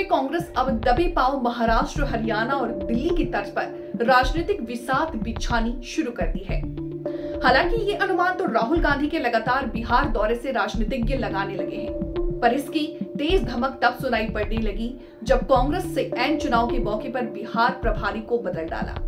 में कांग्रेस अब दबे पांव महाराष्ट्र, हरियाणा और दिल्ली की तर्ज पर राजनीतिक विसात बिछानी शुरू कर दी है। हालांकि ये अनुमान तो राहुल गांधी के लगातार बिहार दौरे से राजनीतिज्ञ लगाने लगे हैं, पर इसकी तेज धमक तब सुनाई पड़ने लगी जब कांग्रेस से ऐन चुनाव के मौके पर बिहार प्रभारी को बदल डाला।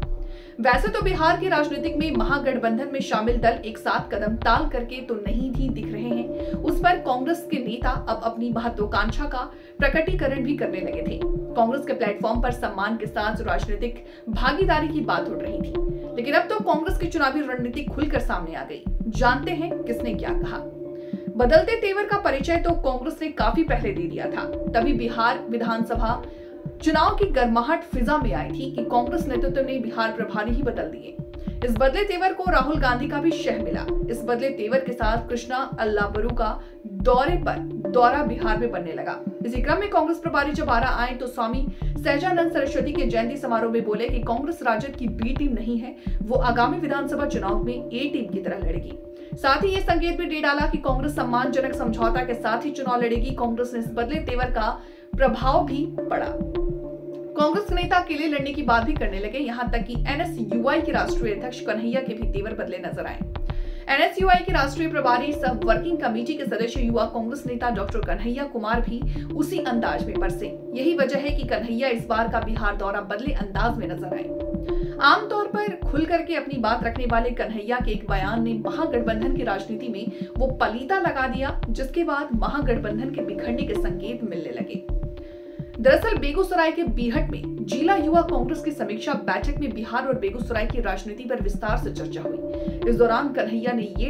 वैसे तो बिहार की राजनीतिक में महागठबंधन में शामिल दल एक साथ कदम ताल करके तो नहीं भी दिख रहे हैं, उस पर कांग्रेस के नेता अब अपनी महत्वाकांक्षा का प्रकटीकरण भी करने लगे थे। कांग्रेस के प्लेटफॉर्म पर सम्मान के साथ राजनीतिक भागीदारी की बात उठ रही थी, लेकिन अब तो कांग्रेस की चुनावी रणनीति खुलकर सामने आ गई। जानते हैं किसने क्या कहा। बदलते तेवर का परिचय तो कांग्रेस ने काफी पहले दे दिया था। तभी बिहार विधानसभा चुनाव की गर्माहट फिजा में आई थी कि कांग्रेस नेतृत्व ने बिहार प्रभारी ही बदल दिए। इस बदले तेवर को राहुल गांधी का भी शह मिला। इस बदले तेवर के साथ कृष्णा अल्लाबरू का दौरा बिहार में पड़ने लगा। इसी क्रम में कांग्रेस प्रभारी जब आरा आए तो स्वामी सहजानंद सरस्वती के जयंती समारोह में बोले कि कांग्रेस राजद की बी टीम नहीं है, वो आगामी विधानसभा चुनाव में ए टीम की तरह लड़ेगी। साथ ही ये संकेत भी दे डाला कि कांग्रेस सम्मानजनक समझौता के साथ ही चुनाव लड़ेगी। कांग्रेस ने इस बदले तेवर का प्रभाव भी पड़ा। कांग्रेस नेता अकेले लड़ने की बात भी करने लगे, यहां तक कि एनएसयूआई के राष्ट्रीय अध्यक्ष कन्हैया के भी तेवर बदले नजर आए। एनएसयूआई के राष्ट्रीय प्रभारी सह वर्किंग कमेटी के सदस्य युवा कांग्रेस नेता डॉक्टर कन्हैया कुमार भी उसी अंदाज में बरसे। यही वजह है कि कन्हैया इस बार का बिहार दौरा बदले अंदाज में नजर आए। आमतौर पर खुल करके अपनी बात रखने वाले कन्हैया के एक बयान ने महागठबंधन की राजनीति में वो पलीता लगा दिया, जिसके बाद महागठबंधन के बिखरने के संकेत मिलने लगे। दरअसल बेगूसराय के बीहट में जिला युवा कांग्रेस की समीक्षा बैठक में बिहार और बेगूसराय की राजनीति पर विस्तार से चर्चा हुई। इस दौरान कन्हैया ने ये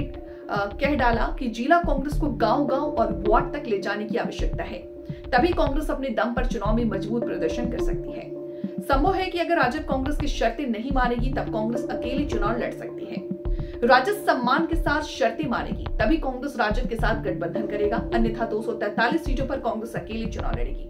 कह डाला कि जिला कांग्रेस को गांव-गांव और वार्ड तक ले जाने की आवश्यकता है, तभी कांग्रेस अपने दम पर चुनाव में मजबूत प्रदर्शन कर सकती है। संभव है कि अगर राजद कांग्रेस की शर्तें नहीं मानेगी तब कांग्रेस अकेले चुनाव लड़ सकती है। राजद सम्मान के साथ शर्तें मानेगी तभी कांग्रेस राजद के साथ गठबंधन करेगा, अन्यथा 243 सीटों पर कांग्रेस अकेले चुनाव लड़ेगी।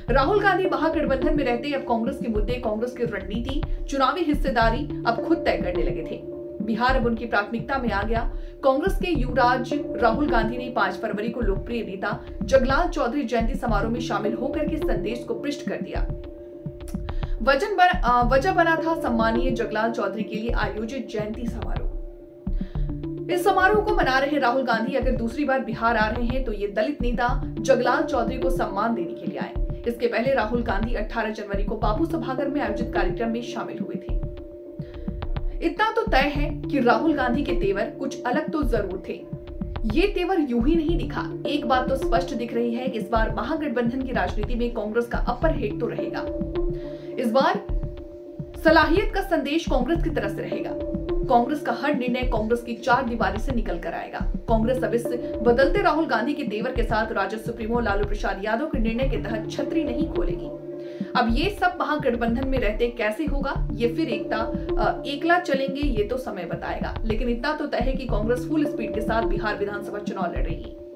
राहुल गांधी महागठबंधन में रहते अब कांग्रेस के मुद्दे, कांग्रेस की रणनीति, चुनावी हिस्सेदारी अब खुद तय करने लगे थे। बिहार अब उनकी प्राथमिकता में आ गया। कांग्रेस के युवराज राहुल गांधी ने 5 फरवरी को लोकप्रिय नेता जगलाल चौधरी जयंती समारोह में शामिल होकर के संदेश को पृष्ठ कर दिया। वजह बना था सम्मानीय जगलाल चौधरी के लिए आयोजित जयंती समारोह। इस समारोह को मना रहे राहुल गांधी अगर दूसरी बार बिहार आ रहे हैं तो ये दलित नेता जगलाल चौधरी को सम्मान देने के लिए आए। इसके पहले राहुल गांधी 18 जनवरी को बापू सभागार में आयोजित कार्यक्रम में शामिल हुए थे। इतना तो तय है कि राहुल गांधी के तेवर कुछ अलग तो जरूर थे। ये तेवर यूं ही नहीं दिखा। एक बात तो स्पष्ट दिख रही है कि इस बार महागठबंधन की राजनीति में कांग्रेस का अपर हेड तो रहेगा। इस बार सलाहियत का संदेश कांग्रेस की तरफ से रहेगा। कांग्रेस का हर निर्णय कांग्रेस की चार दीवारी से निकल कर आएगा। कांग्रेस अब इस बदलते राहुल गांधी के तेवर के साथ राजद सुप्रीमो लालू प्रसाद यादव के निर्णय के तहत छतरी नहीं खोलेगी। अब ये सब महागठबंधन में रहते कैसे होगा, ये फिर एकला चलेंगे, ये तो समय बताएगा। लेकिन इतना तो तय है कि कांग्रेस फुल स्पीड के साथ बिहार विधानसभा चुनाव लड़ रही है।